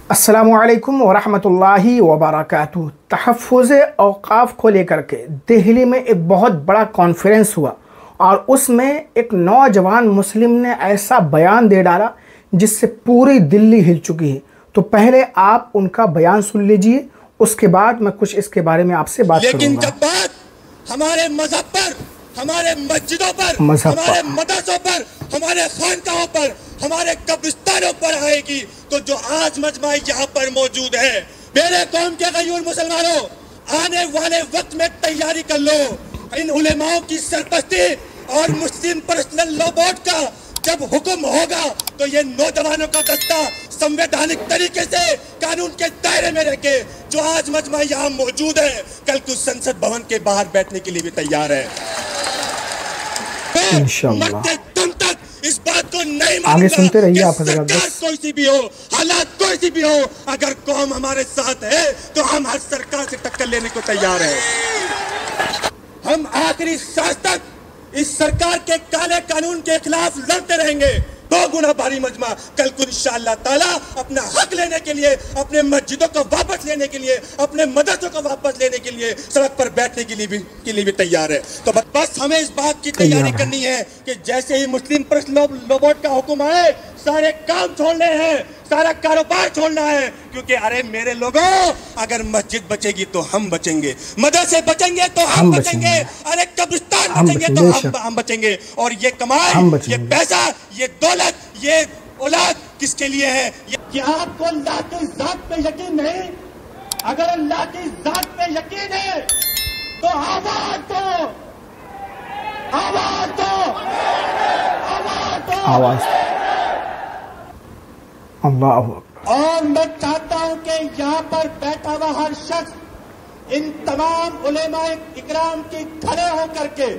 अस्सलामुअलैकुम वरहमतुल्लाहि वबरकातुहू। तहफ़्फ़ुज़ औक़ाफ़ को लेकर के दिल्ली में एक बहुत बड़ा कॉन्फ्रेंस हुआ और उसमें एक नौजवान मुस्लिम ने ऐसा बयान दे डाला जिससे पूरी दिल्ली हिल चुकी है। तो पहले आप उनका बयान सुन लीजिए, उसके बाद मैं कुछ इसके बारे में आपसे बात करूँगा। लेकिन जब बात हमारे मजहब पर, हमारे मस्जिदों पर, हमारे मदरसों पर, हमारे खानकाहों पर, हमारे कब्रिस्तानों पर आएगी तो जो आज मजमा यहाँ पर मौजूद है, मेरे कौम के गयूर मुसलमानों, आने वाले वक्त में तैयारी कर लो। इन उलेमाओं की सरपरस्ती और मुस्लिम पर्सनल लॉ बोर्ड का जब हुक्म होगा तो ये नौजवानों का दस्ता संवैधानिक तरीके से कानून के दायरे में रह के जो आज मजमा यहाँ मौजूद है, कल कुछ संसद भवन के बाहर बैठने के लिए भी तैयार है। मरते दम तक इस बात को नहीं मानूंगा। आगे सुनते रहिए आप हजरत। कोई सी भी हो, हालात कोई सी भी हो, अगर कौम हमारे साथ है तो हम हर सरकार से टक्कर लेने को तैयार है। हम आखिरी सांस तक इस सरकार के काले कानून के खिलाफ लड़ते रहेंगे। दो गुना भारी मजमा कल को इंशाअल्लाह ताला अपना हक लेने के लिए, अपने मस्जिदों को वापस लेने के लिए, अपने मदरसों को वापस लेने के लिए सड़क पर बैठने के लिए भी तैयार है। तो बस हमें इस बात की तैयारी करनी है कि जैसे ही मुस्लिम पर्सनल लॉ बोर्ड का हुक्म आए, सारे काम छोड़ने हैं, सारा कारोबार छोड़ना है। क्योंकि अरे मेरे लोगों, अगर मस्जिद बचेगी तो हम बचेंगे, मदरसे बचेंगे तो हम बचेंगे, अरे कब्रिस्तान बचेंगे तो हम बचेंगे। और ये कमाई, ये पैसा, ये दौलत, ये औलाद किसके लिए है? क्या आपको अल्लाह की जात पे यकीन नहीं? अगर अल्लाह की जात पे यकीन है तो आवाज दो, आवाज दो, आवाज दो, आवाज। अल्लाह। और मैं चाहता हूं कि यहाँ पर बैठा हुआ हर शख्स इन तमाम उलेमा इकराम की खड़े होकर के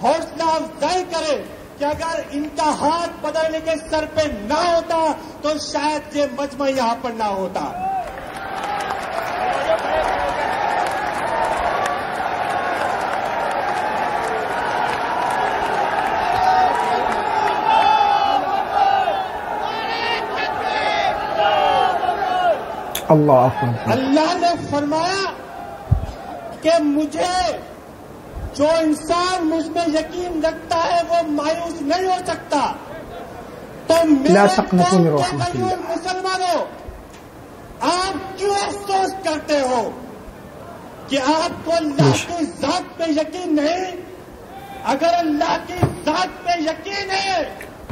हौसला अफजाई करे कि अगर इनका हाथ बदलने के सर पे ना होता तो शायद ये मजमा यहाँ पर ना होता। अल्लाह ने फरमाया कि मुझे जो इंसान मुझ में यकीन रखता है वो मायूस नहीं हो सकता। तो मुसलमानों, आप क्यों अफसोस करते हो कि आपको अल्लाह की जात पे यकीन नहीं? अगर अल्लाह की जात पे यकीन है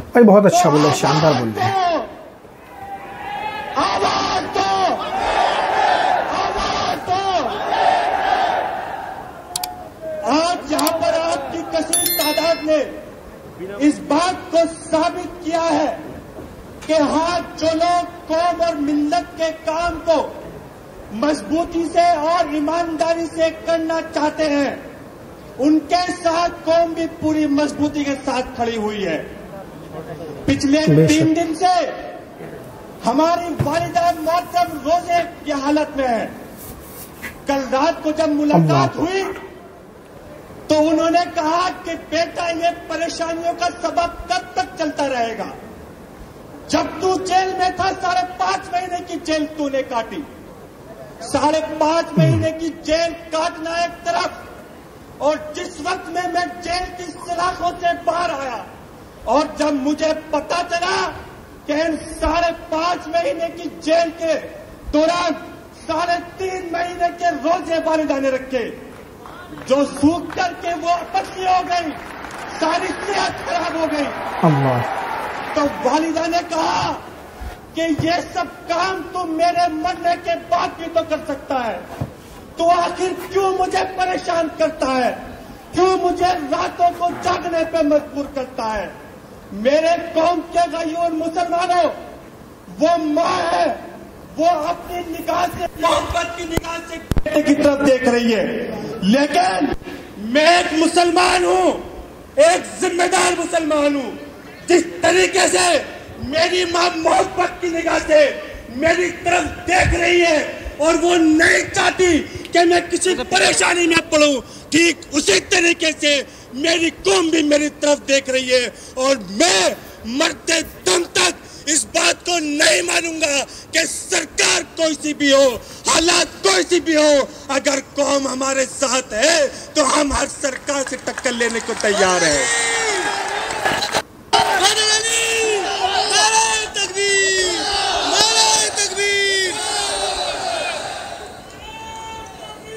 भाई, बहुत अच्छा बोले, शानदार बोले। आवाज दो, आवाज दो। आज यहाँ पर आपकी कसीर तादाद ने इस बात को साबित किया है कि हाँ, जो लोग कौम और मिल्लत के काम को मजबूती से और ईमानदारी से करना चाहते हैं, उनके साथ कौम भी पूरी मजबूती के साथ खड़ी हुई है। पिछले 3 दिन से हमारी वालिदा मोहतरम रोजे की हालत में है। कल रात को जब मुलाकात हुई तो उन्होंने कहा कि बेटा, ये परेशानियों का सबब कब तक चलता रहेगा? जब तू जेल में था 5.5 महीने की जेल तूने काटी, 5.5 महीने की जेल काटना एक तरफ, और जिस वक्त में मैं जेल की सलाखों से बाहर आया और जब मुझे पता चला कि इन 5.5 महीने की जेल के दौरान 3.5 महीने के रोजे वालिदा ने रखे, जो सूख करके वो पतली हो गई, सारी सेहत खराब हो गई। तो वालिदा ने कहा कि ये सब काम तू मेरे मरने के बाद भी तो कर सकता है, तो आखिर क्यों मुझे परेशान करता है? क्यों मुझे रातों को जागने पे मजबूर करता है? मेरे कौम के गयूर मुसलमानों, वो माँ है, वो अपनी निगाह से, मोहब्बत की निगाह से बेटे की तरफ देख रही है। लेकिन मैं एक मुसलमान हूँ, एक जिम्मेदार मुसलमान हूँ। जिस तरीके से मेरी माँ मोहब्बत की निगाह से मेरी तरफ देख रही है और वो नहीं चाहती कि मैं किसी परेशानी में पड़ूं, ठीक उसी तरीके से मेरी कौम भी मेरी तरफ देख रही है। और मैं मरते दम तक इस बात को नहीं मानूंगा कि सरकार सरकार कोई सी भी हो, हालात कोई सी भी हो, अगर कौम हमारे साथ है तो हम हर सरकार से टक्कर लेने को तैयार है।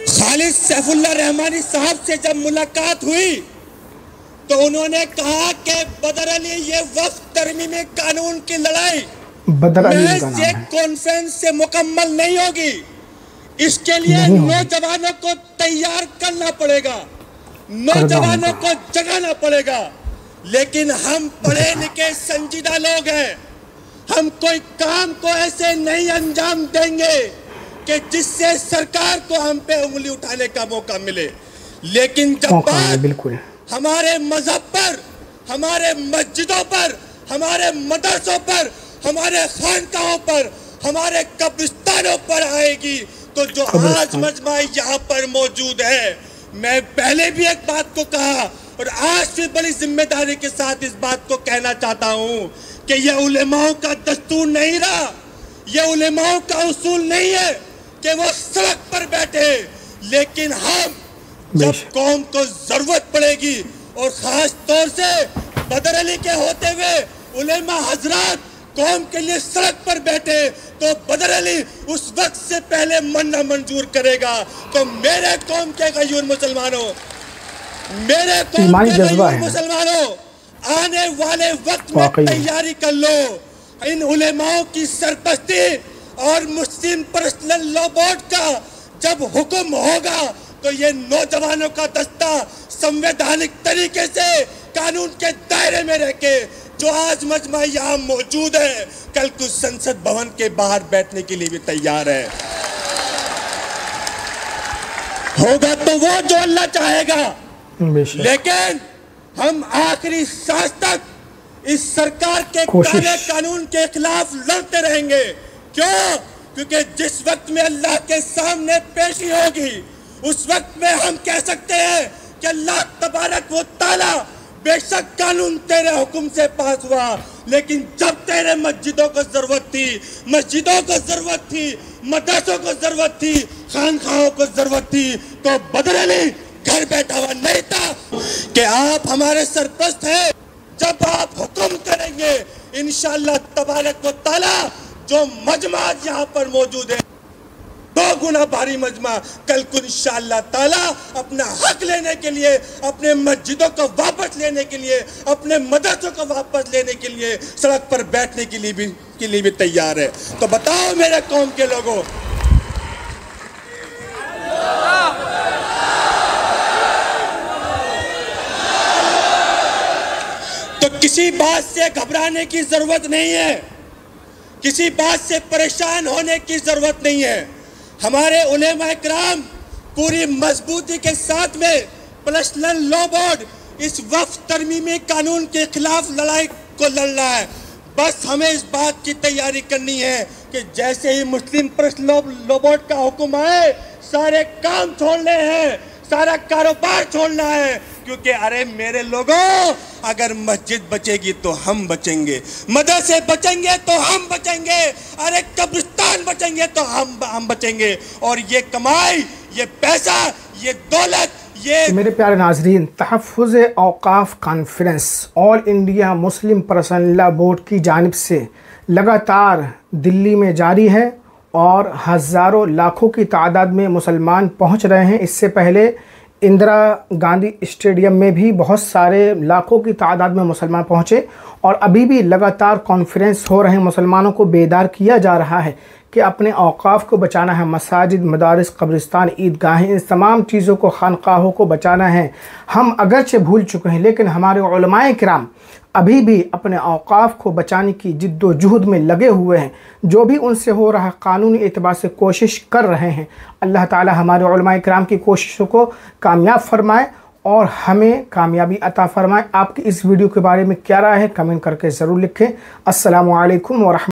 खालिद सैफुल्लाह रहमानी साहब से जब मुलाकात हुई तो उन्होंने कहा कि बदर अली ये वक्फ तरमीमी कानून की लड़ाई ये कॉन्फ्रेंस से मुकम्मल नहीं होगी, इसके लिए नौजवानों को तैयार करना पड़ेगा, नौजवानों को जगाना पड़ेगा। लेकिन हम पढ़े लिखे संजीदा लोग हैं, हम कोई काम को ऐसे नहीं अंजाम देंगे कि जिससे सरकार को हम पे उंगली उठाने का मौका मिले। लेकिन जब बात बिल्कुल हमारे मजहब पर, हमारे मस्जिदों पर, हमारे मदरसों पर, हमारे खानकाहों पर, हमारे कब्रिस्तानों पर आएगी तो जो आज मजमा यहाँ पर मौजूद है, मैं पहले भी एक बात को कहा और आज भी बड़ी जिम्मेदारी के साथ इस बात को कहना चाहता हूँ कि ये उलेमाओं का दस्तूर नहीं रहा, ये उलेमाओं का उसूल नहीं है कि वो सड़क पर बैठे। लेकिन हम जब कौम को जरूरत पड़ेगी और खास तौर से बदर अली के होते हुए उलेमा हजरात कौम के लिए सड़क पर बैठे तो बदर अली उस वक्त से पहले मन्ना मंजूर करेगा। तो मेरे कौम के गयूर मुसलमानों, मेरे कौम के गयूर मुसलमानों, आने वाले वक्त में तैयारी कर लो। इन उलेमाओं की सरपरस्ती और मुस्लिम पर्सनल लॉ बोर्ड का जब हुक्म होगा तो ये नौजवानों का दस्ता संवैधानिक तरीके से कानून के दायरे में रह के जो आज मजमा यहाँ मौजूद है, कल कुछ संसद भवन के बाहर बैठने के लिए भी तैयार है। होगा तो वो जो अल्लाह चाहेगा, लेकिन हम आखिरी सांस तक इस सरकार के काले कानून के खिलाफ लड़ते रहेंगे। क्यों? क्योंकि जिस वक्त में अल्लाह के सामने पेशी होगी उस वक्त में हम कह सकते हैं कि अल्लाह तबारक व तआला बेशक कानून तेरे हुक्म से पास हुआ, लेकिन जब तेरे मस्जिदों को जरूरत थी, मस्जिदों को जरूरत थी, मदरसों को जरूरत थी, खानखाहों को जरूरत थी, तो बदर अली घर बैठा हुआ नहीं था कि आप हमारे सरपरस्त हैं। जब आप हुक्म करेंगे इंशाअल्लाह तबारक व तआला जो मजमा यहाँ पर मौजूद है, 2 गुना भारी मजमा, कल को इंशाअल्लाह ताला अपना हक लेने के लिए, अपने मस्जिदों को वापस लेने के लिए, अपने मदरसों को वापस लेने के लिए, सड़क पर बैठने के लिए भी तैयार है। तो बताओ मेरे कौम के लोगों, तो किसी बात से घबराने की जरूरत नहीं है, किसी बात से परेशान होने की जरूरत नहीं है। हमारे उलेमा इकराम पूरी मजबूती के साथ में पर्सनल लॉ बोर्ड इस वक्फ तरमीमी कानून के खिलाफ लड़ाई को लड़ रहा है। बस हमें इस बात की तैयारी करनी है कि जैसे ही मुस्लिम पर्सनल लॉ बोर्ड का हुक्म आए सारे काम छोड़ने हैं, सारा कारोबार छोड़ना है, क्योंकि अरे मेरे लोगों, अगर मस्जिद बचेगी तो हम बचेंगे, मदरसे बचेंगे तो हम बचेंगे, अरे कब्रिस्तान बचेंगे तो हम बचेंगे। और ये कमाई, ये पैसा, ये दौलत, ये मेरे प्यारे नाजरीन, तहफ़्फ़ुज़ औक़ाफ़ conference all India Muslim personal law board की जानिब से लगातार दिल्ली में जारी है और हज़ारों लाखों की तादाद में मुसलमान पहुंच रहे हैं। इससे पहले इंदिरा गांधी स्टेडियम में भी बहुत सारे लाखों की तादाद में मुसलमान पहुंचे और अभी भी लगातार कॉन्फ्रेंस हो रहे हैं। मुसलमानों को बेदार किया जा रहा है कि अपने औक़ाफ़ को बचाना है, मसाजिद, मदारिस, कब्रिस्तान, ईदगाहें, इन तमाम चीज़ों को, खानकाहों को बचाना है। हम अगरचे भूल चुके हैं, लेकिन हमारे उलमाए किराम अभी भी अपने औक़ाफ़ को बचाने की जिद्दोजहद में लगे हुए हैं। जो भी उनसे हो रहा कानूनी एतबार से कोशिश कर रहे हैं। अल्लाह ताला हमारे उलमाए किराम की कोशिशों को कामयाब फरमाए और हमें कामयाबी अता फरमाए। आपकी इस वीडियो के बारे में क्या राय है, कमेंट करके ज़रूर लिखें। अस्सलामु अलैकुम व रहमतुल्लाह।